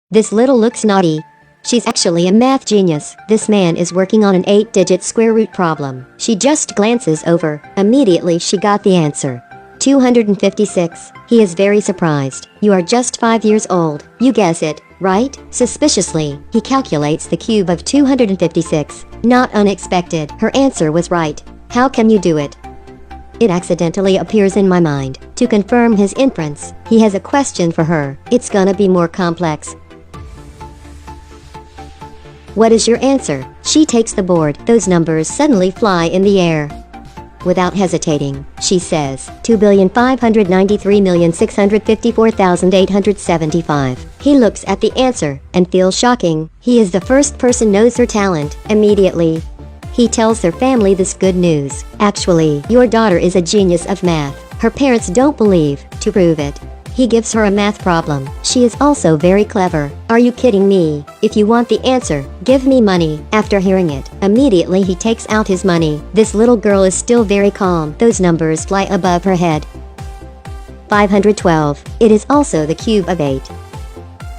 This little looks naughty. She's actually a math genius. This man is working on an 8-digit square root problem. She just glances over. Immediately she got the answer. 256. He is very surprised. You are just 5 years old. You guess it, right? Suspiciously, he calculates the cube of 256. Not unexpected. Her answer was right. How can you do it? It accidentally appears in my mind. To confirm his inference, he has a question for her. It's gonna be more complex. What is your answer? She takes the board. Those numbers suddenly fly in the air. Without hesitating, she says, 2,593,654,875. He looks at the answer and feels shocking. He is the first person knows her talent. Immediately, he tells their family this good news. Actually, your daughter is a genius of math. Her parents don't believe. To prove it, he gives her a math problem. She is also very clever. Are you kidding me? If you want the answer, give me money. After hearing it, immediately he takes out his money. This little girl is still very calm. Those numbers fly above her head. 512. It is also the cube of 8.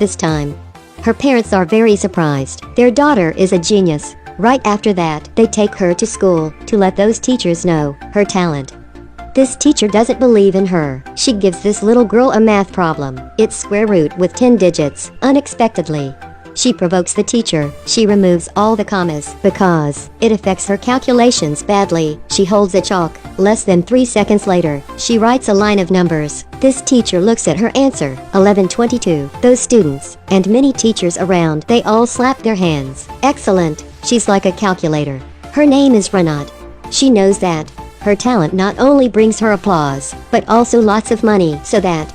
This time, her parents are very surprised. Their daughter is a genius. Right after that, they take her to school to let those teachers know her talent. This teacher doesn't believe in her. She gives this little girl a math problem. It's square root with 10 digits. Unexpectedly, she provokes the teacher. She removes all the commas because it affects her calculations badly. She holds a chalk. Less than 3 seconds later, she writes a line of numbers. This teacher looks at her answer, 1122. Those students and many teachers around, they all slap their hands. Excellent. She's like a calculator. Her name is Renat. She knows that her talent not only brings her applause, but also lots of money, so that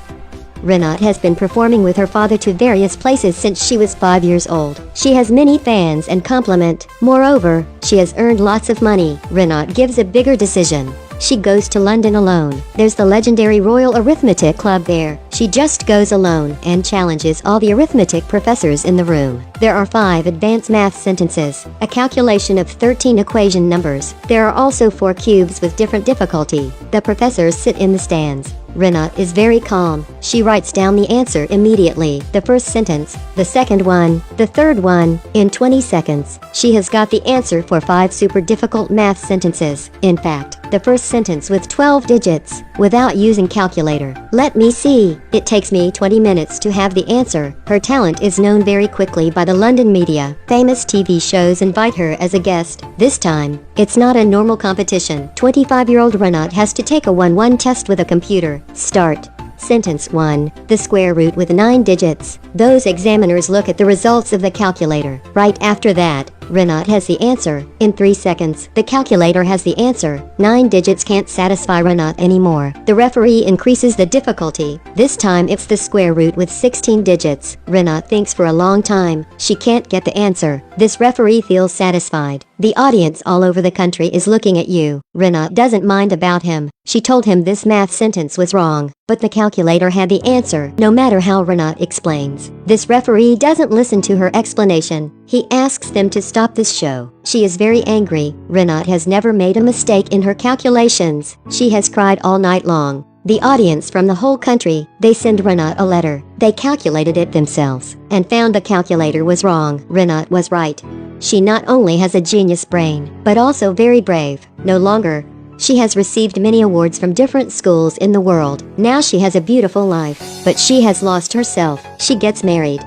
Renat has been performing with her father to various places since she was 5 years old. She has many fans and compliment. Moreover, she has earned lots of money. Renat gives a bigger decision. She goes to London alone. There's the legendary Royal Arithmetic Club there. She just goes alone and challenges all the arithmetic professors in the room. There are 5 advanced math sentences, a calculation of 13 equation numbers. There are also 4 cubes with different difficulty. The professors sit in the stands. Renat is very calm. She writes down the answer immediately. The first sentence, the second one, the third one. In 20 seconds, she has got the answer for 5 super difficult math sentences. In fact, the first sentence with 12 digits, without using calculator. Let me see. It takes me 20 minutes to have the answer. Her talent is known very quickly by the London media. Famous TV shows invite her as a guest. This time, it's not a normal competition. 25-year-old Renat has to take a 1-1 test with a computer. Start. Sentence 1. The square root with 9 digits. Those examiners look at the results of the calculator. Right after that, Renat has the answer. In 3 seconds, the calculator has the answer. 9 digits can't satisfy Renat anymore. The referee increases the difficulty. This time it's the square root with 16 digits. Renat thinks for a long time. She can't get the answer. This referee feels satisfied. The audience all over the country is looking at you. Renat doesn't mind about him. She told him this math sentence was wrong, but the calculator had the answer, no matter how Renat explains. This referee doesn't listen to her explanation. He asks them to stop this show. She is very angry. Renat has never made a mistake in her calculations. She has cried all night long. The audience from the whole country, they send Renat a letter. They calculated it themselves and found the calculator was wrong. Renat was right. She not only has a genius brain, but also very brave. No longer, she has received many awards from different schools in the world. Now she has a beautiful life, but she has lost herself. She gets married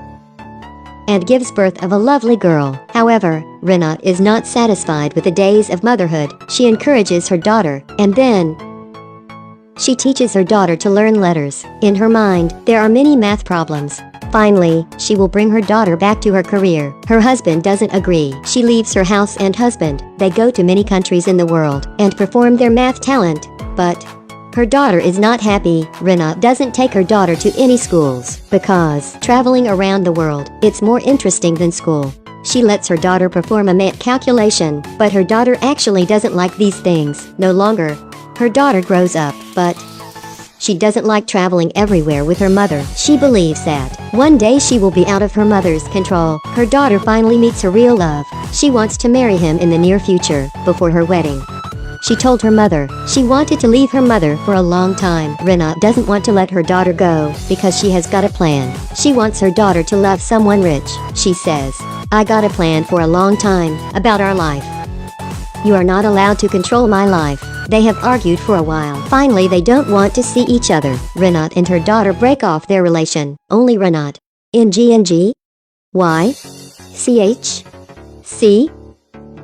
and gives birth of a lovely girl. However, Renat is not satisfied with the days of motherhood. She encourages her daughter, and then she teaches her daughter to learn letters. In her mind, there are many math problems. Finally, she will bring her daughter back to her career. Her husband doesn't agree. She leaves her house and husband. They go to many countries in the world and perform their math talent. But her daughter is not happy. Renat doesn't take her daughter to any schools because traveling around the world, it's more interesting than school. She lets her daughter perform a math calculation, but her daughter actually doesn't like these things. No longer. Her daughter grows up, but she doesn't like traveling everywhere with her mother. She believes that one day she will be out of her mother's control. Her daughter finally meets her real love. She wants to marry him in the near future, before her wedding. She told her mother she wanted to leave her mother for a long time. Renat doesn't want to let her daughter go because she has got a plan. She wants her daughter to love someone rich. She says, "I got a plan for a long time about our life. You are not allowed to control my life." They have argued for a while. Finally, they don't want to see each other. Renat and her daughter break off their relation. Only Renat. NG. Y. CH. C.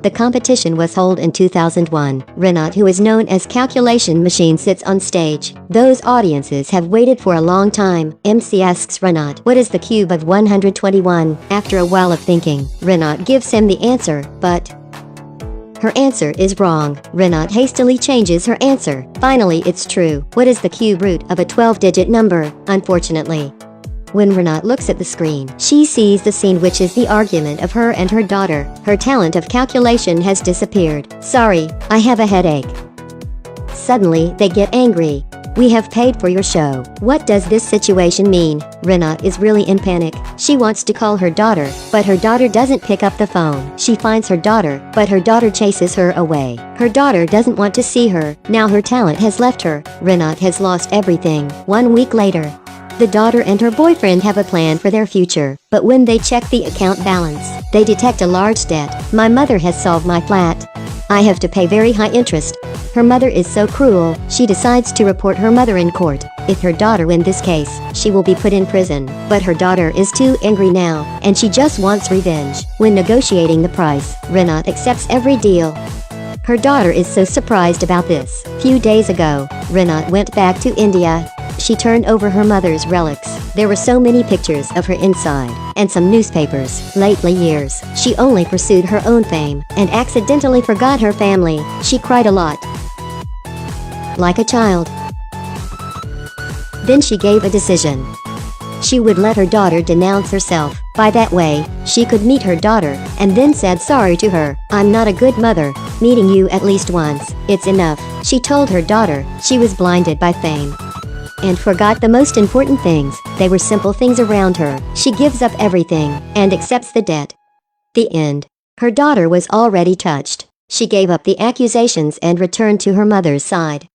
The competition was held in 2001. Renat, who is known as Calculation Machine, sits on stage. Those audiences have waited for a long time. MC asks Renat, "What is the cube of 121? After a while of thinking, Renat gives him the answer, but her answer is wrong. Renat hastily changes her answer. Finally, it's true. What is the cube root of a 12-digit number? Unfortunately, when Renat looks at the screen, she sees the scene, which is the argument of her and her daughter. Her talent of calculation has disappeared. "Sorry, I have a headache." Suddenly, they get angry. "We have paid for your show. What does this situation mean?" Renat is really in panic. She wants to call her daughter, but her daughter doesn't pick up the phone. She finds her daughter, but her daughter chases her away. Her daughter doesn't want to see her. Now her talent has left her. Renat has lost everything. 1 week later, the daughter and her boyfriend have a plan for their future, but when they check the account balance, they detect a large debt. "My mother has solved my flat. I have to pay very high interest." Her mother is so cruel, she decides to report her mother in court. If her daughter wins this case, she will be put in prison. But her daughter is too angry now, and she just wants revenge. When negotiating the price, Renat accepts every deal. Her daughter is so surprised about this. Few days ago, Renat went back to India. She turned over her mother's relics. There were so many pictures of her inside, and some newspapers. Lately years, she only pursued her own fame, and accidentally forgot her family. She cried a lot, like a child. Then she gave a decision. She would let her daughter denounce herself. By that way, she could meet her daughter, and then said sorry to her. "I'm not a good mother. Meeting you at least once, it's enough." She told her daughter she was blinded by fame and forgot the most important things. They were simple things around her. She gives up everything and accepts the debt. The end. Her daughter was already touched. She gave up the accusations and returned to her mother's side.